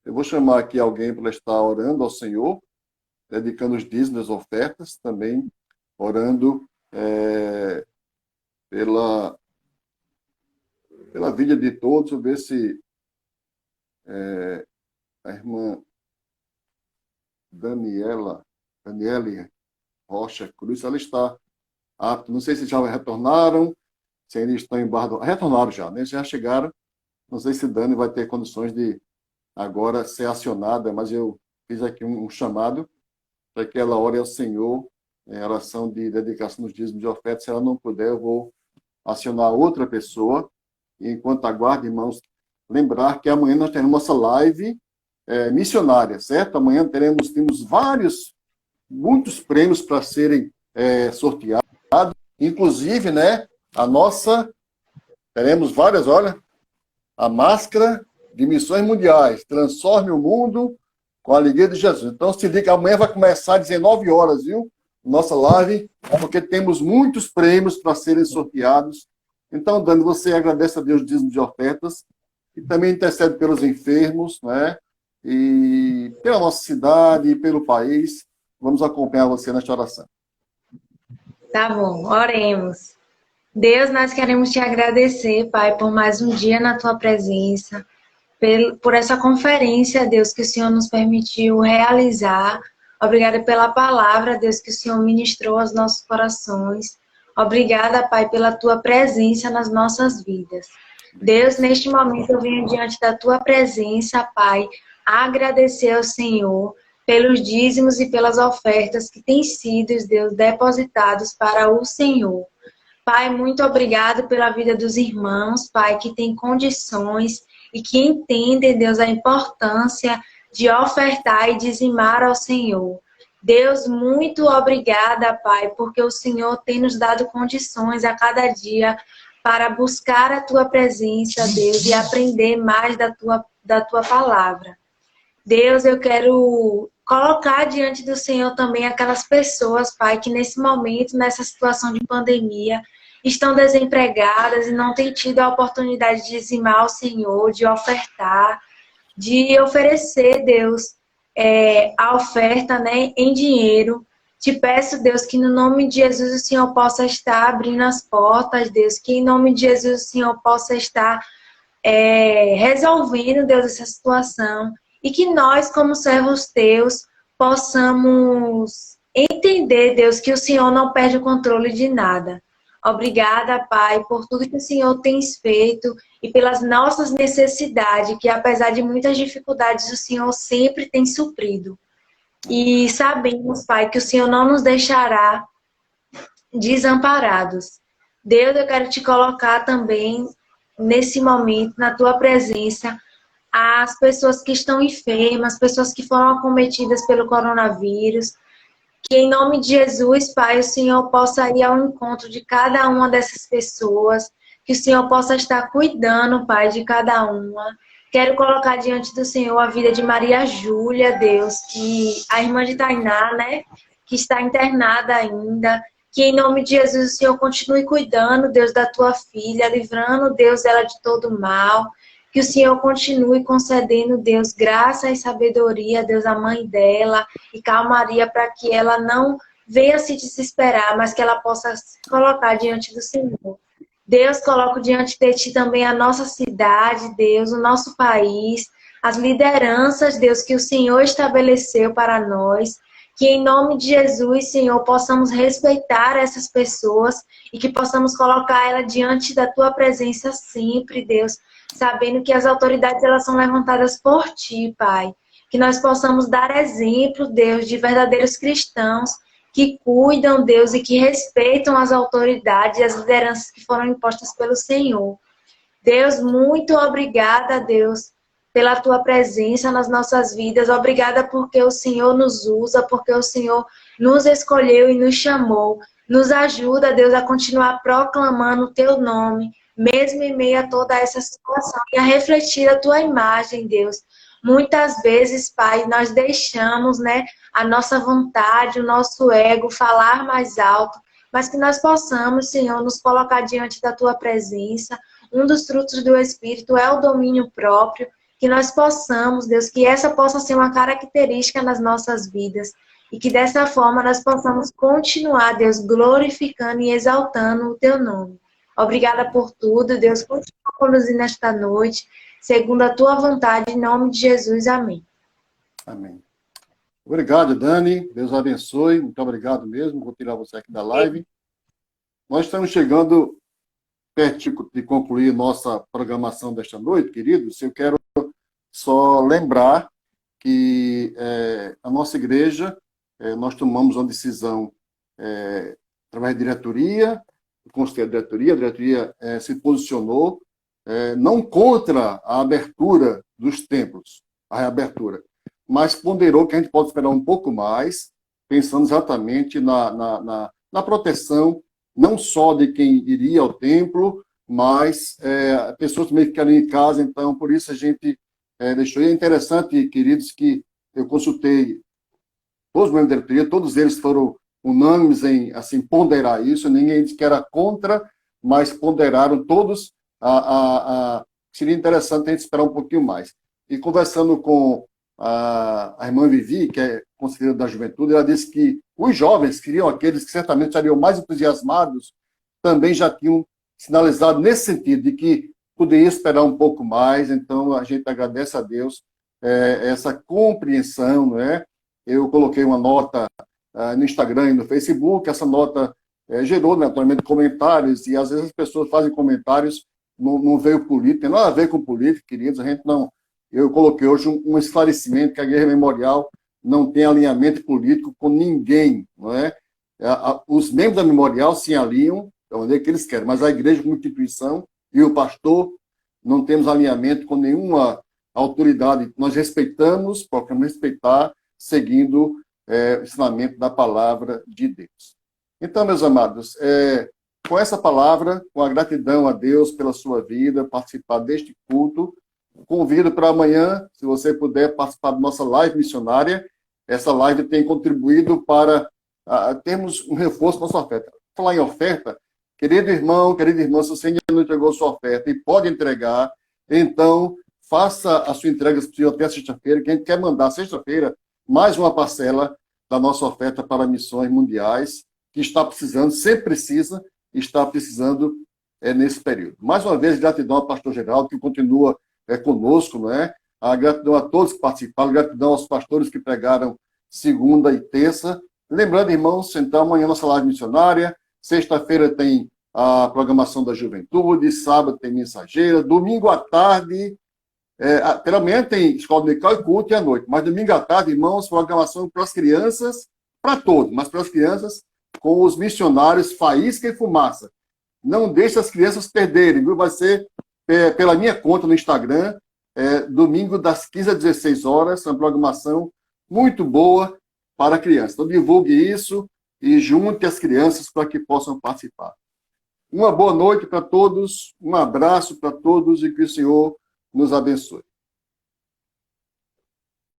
Eu vou chamar aqui alguém para estar orando ao Senhor, dedicando os dízimos, as ofertas, também orando pela vida de todos. Vou ver se a irmã Daniele Rocha Cruz, ela está apta. Não sei se já retornaram, se ainda estão em Barra do... Retornaram já, né? Já chegaram. Não sei se Dani vai ter condições de agora ser acionada, mas eu fiz aqui um chamado para que ela ore ao Senhor em oração de dedicação dos dízimos de oferta. Se ela não puder, eu vou acionar outra pessoa. E enquanto aguardo, irmãos, lembrar que amanhã nós teremos nossa live missionária, certo? Amanhã temos muitos prêmios para serem sorteados. Inclusive, né, teremos várias, olha, a máscara de missões mundiais, transforme o mundo com a alegria de Jesus. Então, se liga, amanhã vai começar às 19 horas, viu? Nossa live, porque temos muitos prêmios para serem sorteados. Então, Dani, você agradece a Deus o dízimo de ofertas e também intercede pelos enfermos, né? E pela nossa cidade e pelo país. Vamos acompanhar você nesta oração. Tá bom, oremos. Deus, nós queremos te agradecer, Pai, por mais um dia na tua presença, por essa conferência, Deus, que o Senhor nos permitiu realizar. Obrigada pela palavra, Deus, que o Senhor ministrou aos nossos corações. Obrigada, Pai, pela tua presença nas nossas vidas. Deus, neste momento eu venho diante da tua presença, Pai, agradecer ao Senhor pelos dízimos e pelas ofertas que têm sido, Deus, depositados para o Senhor. Pai, muito obrigado pela vida dos irmãos, Pai, que têm condições e que entendem, Deus, a importância de ofertar e dizimar ao Senhor. Deus, muito obrigada, Pai, porque o Senhor tem nos dado condições a cada dia para buscar a tua presença, Deus, e aprender mais da tua palavra. Deus, eu quero colocar diante do Senhor também aquelas pessoas, Pai, que nesse momento, nessa situação de pandemia, estão desempregadas e não têm tido a oportunidade de dizimar ao Senhor, de ofertar, de oferecer, Deus, a oferta, né, em dinheiro. Te peço, Deus, que no nome de Jesus o Senhor possa estar abrindo as portas, Deus, que em nome de Jesus o Senhor possa estar resolvendo, Deus, essa situação. E que nós, como servos teus, possamos entender, Deus, que o Senhor não perde o controle de nada. Obrigada, Pai, por tudo que o Senhor tem feito e pelas nossas necessidades, que apesar de muitas dificuldades, o Senhor sempre tem suprido. E sabemos, Pai, que o Senhor não nos deixará desamparados. Deus, eu quero te colocar também, nesse momento, na tua presença, as pessoas que estão enfermas, as pessoas que foram acometidas pelo coronavírus, que em nome de Jesus, Pai, o Senhor possa ir ao encontro de cada uma dessas pessoas, que o Senhor possa estar cuidando, Pai, de cada uma. Quero colocar diante do Senhor a vida de Maria Júlia, Deus, que a irmã de Tainá, né, que está internada ainda, que em nome de Jesus o Senhor continue cuidando, Deus, da tua filha, livrando, Deus, ela de todo mal. Que o Senhor continue concedendo, Deus, graça e sabedoria, Deus, à mãe dela e calmaria para que ela não venha se desesperar, mas que ela possa se colocar diante do Senhor. Deus, coloco diante de Ti também a nossa cidade, Deus, o nosso país, as lideranças, Deus, que o Senhor estabeleceu para nós. Que em nome de Jesus, Senhor, possamos respeitar essas pessoas e que possamos colocar ela diante da Tua presença sempre, Deus, sabendo que as autoridades elas são levantadas por Ti, Pai. Que nós possamos dar exemplo, Deus, de verdadeiros cristãos que cuidam, Deus, e que respeitam as autoridades e as lideranças que foram impostas pelo Senhor. Deus, muito obrigada, Deus, pela Tua presença nas nossas vidas. Obrigada porque o Senhor nos usa, porque o Senhor nos escolheu e nos chamou. Nos ajuda, Deus, a continuar proclamando o Teu nome, mesmo em meio a toda essa situação, e a refletir a Tua imagem, Deus. Muitas vezes, Pai, nós deixamos, né, a nossa vontade, o nosso ego falar mais alto, mas que nós possamos, Senhor, nos colocar diante da Tua presença, um dos frutos do Espírito é o domínio próprio, que nós possamos, Deus, que essa possa ser uma característica nas nossas vidas, e que dessa forma nós possamos continuar, Deus, glorificando e exaltando o Teu nome. Obrigada por tudo, Deus, continua conduzindo nesta noite, segundo a Tua vontade, em nome de Jesus, amém. Amém. Obrigado, Dani, Deus abençoe, muito obrigado mesmo, vou tirar você aqui da live. Nós estamos chegando perto de concluir nossa programação desta noite, queridos. Eu quero só lembrar que a nossa igreja, nós tomamos uma decisão através da diretoria, do conselho da diretoria, a diretoria se posicionou não contra a abertura dos templos, a reabertura, mas ponderou que a gente pode esperar um pouco mais, pensando exatamente na proteção, não só de quem iria ao templo, mas pessoas também que querem ir em casa. Então, por isso a gente deixou. E é interessante, queridos, que eu consultei todos os membros da diretoria, todos eles foram unânimes em assim, ponderar isso, ninguém disse que era contra, mas ponderaram todos seria interessante a gente esperar um pouquinho mais. E conversando com a irmã Vivi, que é conselheira da juventude, ela disse que os jovens, queriam aqueles que certamente estariam mais entusiasmados, também já tinham sinalizado nesse sentido, de que poderia esperar um pouco mais. Então, a gente agradece a Deus essa compreensão, não é? Eu coloquei uma nota no Instagram e no Facebook, essa nota gerou, naturalmente, comentários, e às vezes as pessoas fazem comentários, não veio política, tem nada a ver com política, queridos, a gente não... Eu coloquei hoje um esclarecimento que a Igreja Memorial não tem alinhamento político com ninguém, não é? Os membros da Memorial se alinham da maneira que eles querem, mas a igreja como instituição e o pastor não temos alinhamento com nenhuma autoridade. Nós respeitamos, procuramos respeitar, seguindo o ensinamento da palavra de Deus. Então, meus amados, com essa palavra, com a gratidão a Deus pela sua vida, participar deste culto, convido para amanhã, se você puder participar da nossa live missionária. Essa live tem contribuído para termos um reforço na nossa oferta. Falar em oferta, querido irmão, querida irmã, se você ainda não entregou a sua oferta e pode entregar, então faça a sua entrega, se possível, até sexta-feira, que a gente quer mandar sexta-feira mais uma parcela da nossa oferta para missões mundiais, que está precisando, sempre precisa, está precisando nesse período. Mais uma vez, gratidão ao pastor Geraldo, que continua conosco, não é? A gratidão a todos que participaram, gratidão aos pastores que pregaram segunda e terça. Lembrando, irmãos, então, amanhã nossa live missionária, sexta-feira tem a programação da juventude, sábado tem mensageira, domingo à tarde, pela manhã tem escola dominical e culto e à noite, mas domingo à tarde, irmãos, programação para as crianças, para todos, mas para as crianças, com os missionários Faísca e Fumaça. Não deixe as crianças perderem, viu? Vai ser pela minha conta no Instagram, domingo das 15 às 16 horas, uma programação muito boa para crianças. Então, divulgue isso e junte as crianças para que possam participar. Uma boa noite para todos, um abraço para todos e que o Senhor nos abençoe.